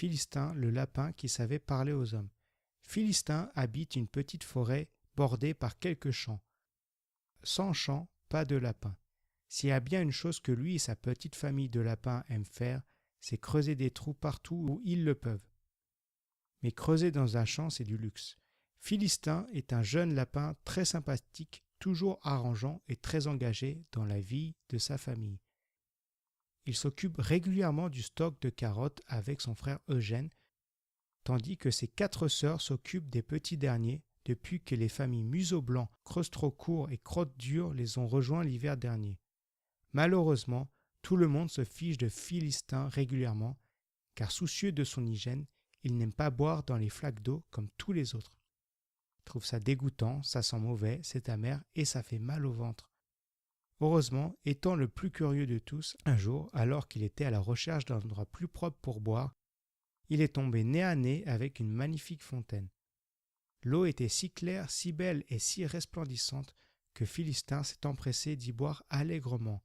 Philistin, le lapin qui savait parler aux hommes. Philistin habite une petite forêt bordée par quelques champs. Sans champs, pas de lapin. S'il y a bien une chose que lui et sa petite famille de lapins aiment faire, c'est creuser des trous partout où ils le peuvent. Mais creuser dans un champ, c'est du luxe. Philistin est un jeune lapin très sympathique, toujours arrangeant et très engagé dans la vie de sa famille. Il s'occupe régulièrement du stock de carottes avec son frère Eugène, tandis que ses 4 sœurs s'occupent des petits derniers depuis que les familles museau blanc, creuse trop court et crotte dure les ont rejoints l'hiver dernier. Malheureusement, tout le monde se fiche de Philistin régulièrement, car soucieux de son hygiène, il n'aime pas boire dans les flaques d'eau comme tous les autres. Il trouve ça dégoûtant, ça sent mauvais, c'est amer et ça fait mal au ventre. Heureusement, étant le plus curieux de tous, un jour, alors qu'il était à la recherche d'un endroit plus propre pour boire, il est tombé nez à nez avec une magnifique fontaine. L'eau était si claire, si belle et si resplendissante que Philistin s'est empressé d'y boire allègrement.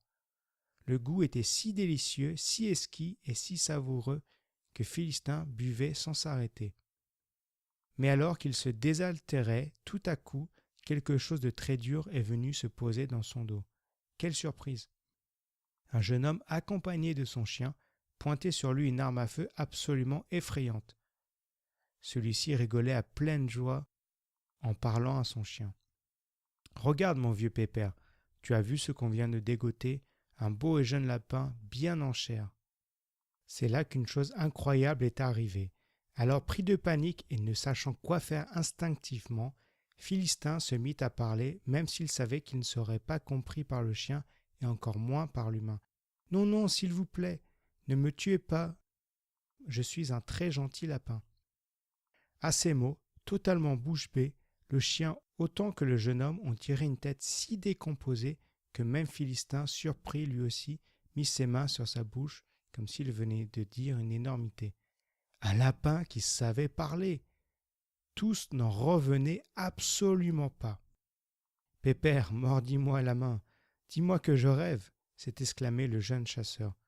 Le goût était si délicieux, si exquis et si savoureux que Philistin buvait sans s'arrêter. Mais alors qu'il se désaltérait, tout à coup, quelque chose de très dur est venu se poser dans son dos. Quelle surprise! Un jeune homme accompagné de son chien pointait sur lui une arme à feu absolument effrayante. Celui-ci rigolait à pleine joie en parlant à son chien. « Regarde mon vieux pépère, tu as vu ce qu'on vient de dégoter, un beau et jeune lapin bien en chair. » C'est là qu'une chose incroyable est arrivée. Alors pris de panique et ne sachant quoi faire instinctivement, Philistin se mit à parler, même s'il savait qu'il ne serait pas compris par le chien et encore moins par l'humain. « Non, non, s'il vous plaît, ne me tuez pas. Je suis un très gentil lapin. » À ces mots, totalement bouche bée, le chien autant que le jeune homme ont tiré une tête si décomposée que même Philistin, surpris lui aussi, mit ses mains sur sa bouche comme s'il venait de dire une énormité. Un lapin qui savait parler. Tous n'en revenaient absolument pas. « Pépère, mordis-moi la main. Dis-moi que je rêve, » s'est exclamé le jeune chasseur.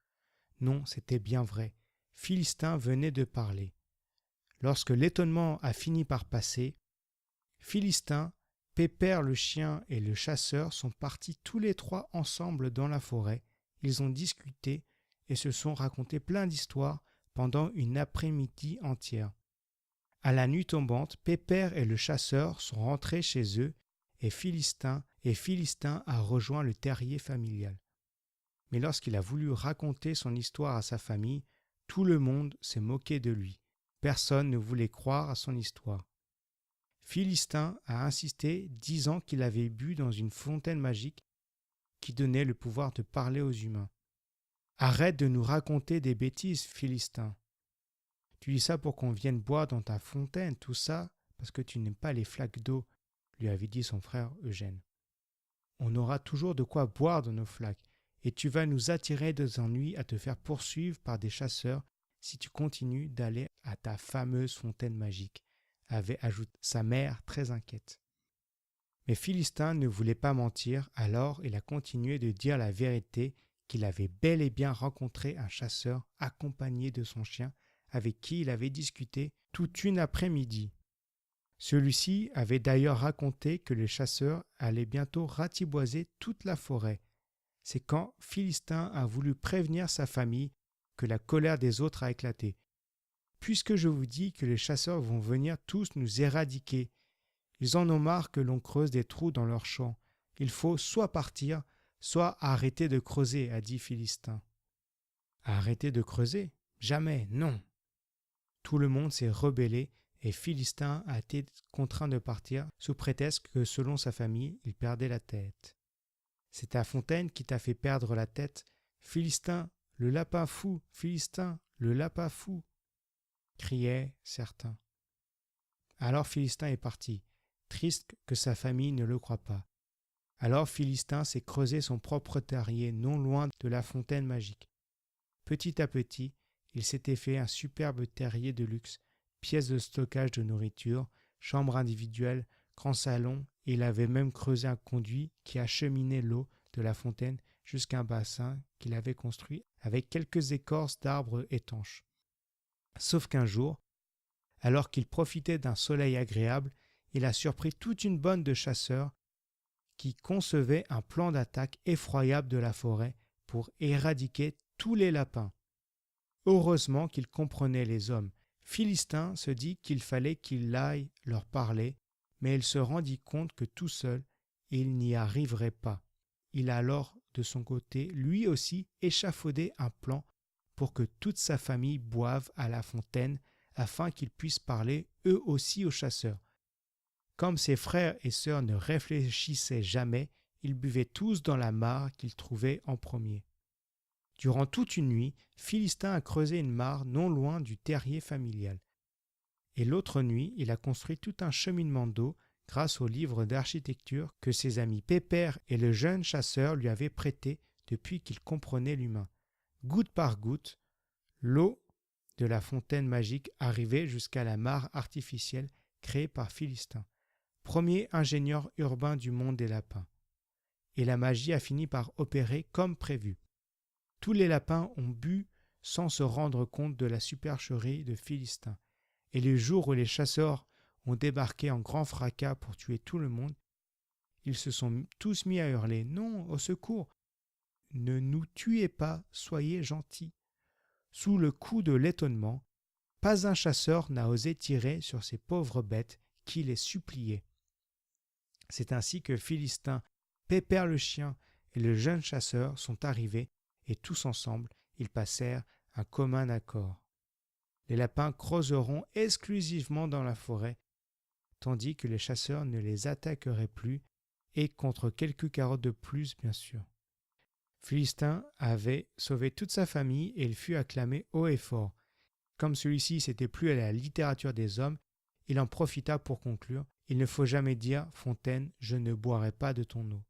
Non, c'était bien vrai. Philistin venait de parler. Lorsque l'étonnement a fini par passer, Philistin, Pépère le chien et le chasseur sont partis tous les 3 ensemble dans la forêt. Ils ont discuté et se sont racontés plein d'histoires pendant une après-midi entière. À la nuit tombante, Pépère et le chasseur sont rentrés chez eux et Philistin a rejoint le terrier familial. Mais lorsqu'il a voulu raconter son histoire à sa famille, tout le monde s'est moqué de lui. Personne ne voulait croire à son histoire. Philistin a insisté, disant qu'il avait bu dans une fontaine magique qui donnait le pouvoir de parler aux humains. « Arrête de nous raconter des bêtises, Philistin. Tu dis ça pour qu'on vienne boire dans ta fontaine, tout ça, parce que tu n'aimes pas les flaques d'eau, » lui avait dit son frère Eugène. « On aura toujours de quoi boire dans nos flaques, et tu vas nous attirer des ennuis à te faire poursuivre par des chasseurs si tu continues d'aller à ta fameuse fontaine magique, » avait ajouté sa mère très inquiète. Mais Philistin ne voulait pas mentir, alors il a continué de dire la vérité qu'il avait bel et bien rencontré un chasseur accompagné de son chien avec qui il avait discuté toute une après-midi. Celui-ci avait d'ailleurs raconté que le chasseur allait bientôt ratiboiser toute la forêt. C'est quand Philistin a voulu prévenir sa famille que la colère des autres a éclaté. « Puisque je vous dis que les chasseurs vont venir tous nous éradiquer, ils en ont marre que l'on creuse des trous dans leurs champs. Il faut soit partir, soit arrêter de creuser, » a dit Philistin. « Arrêter de creuser ? Jamais, non !» Tout le monde s'est rebellé et Philistin a été contraint de partir sous prétexte que, selon sa famille, il perdait la tête. « C'est ta fontaine qui t'a fait perdre la tête. Philistin, le lapin fou, Philistin, le lapin fou !» criaient certains. Alors Philistin est parti, triste que sa famille ne le croie pas. Alors Philistin s'est creusé son propre terrier non loin de la fontaine magique. Petit à petit, il s'était fait un superbe terrier de luxe, pièces de stockage de nourriture, chambre individuelle, grand salon, et il avait même creusé un conduit qui acheminait l'eau de la fontaine jusqu'à un bassin qu'il avait construit avec quelques écorces d'arbres étanches. Sauf qu'un jour, alors qu'il profitait d'un soleil agréable, il a surpris toute une bande de chasseurs qui concevaient un plan d'attaque effroyable de la forêt pour éradiquer tous les lapins. Heureusement qu'il comprenait les hommes. Philistin se dit qu'il fallait qu'il aille leur parler, mais il se rendit compte que tout seul, il n'y arriverait pas. Il a alors, de son côté, lui aussi échafaudé un plan pour que toute sa famille boive à la fontaine afin qu'ils puissent parler eux aussi aux chasseurs. Comme ses frères et sœurs ne réfléchissaient jamais, ils buvaient tous dans la mare qu'ils trouvaient en premier. Durant toute une nuit, Philistin a creusé une mare non loin du terrier familial. Et l'autre nuit, il a construit tout un cheminement d'eau grâce au livre d'architecture que ses amis Pépère et le jeune chasseur lui avaient prêté depuis qu'il comprenait l'humain. Goutte par goutte, l'eau de la fontaine magique arrivait jusqu'à la mare artificielle créée par Philistin, premier ingénieur urbain du monde des lapins. Et la magie a fini par opérer comme prévu. Tous les lapins ont bu sans se rendre compte de la supercherie de Philistin. Et les jours où les chasseurs ont débarqué en grand fracas pour tuer tout le monde, ils se sont tous mis à hurler « Non, au secours! Ne nous tuez pas, soyez gentils !» Sous le coup de l'étonnement, pas un chasseur n'a osé tirer sur ces pauvres bêtes qui les suppliaient. C'est ainsi que Philistin, Pépère le chien et le jeune chasseur sont arrivés et tous ensemble, ils passèrent un commun accord. Les lapins creuseront exclusivement dans la forêt, tandis que les chasseurs ne les attaqueraient plus et contre quelques carottes de plus, bien sûr. Philistin avait sauvé toute sa famille et il fut acclamé haut et fort. Comme celui-ci s'était plu à la littérature des hommes, il en profita pour conclure « Il ne faut jamais dire, Fontaine, je ne boirai pas de ton eau ».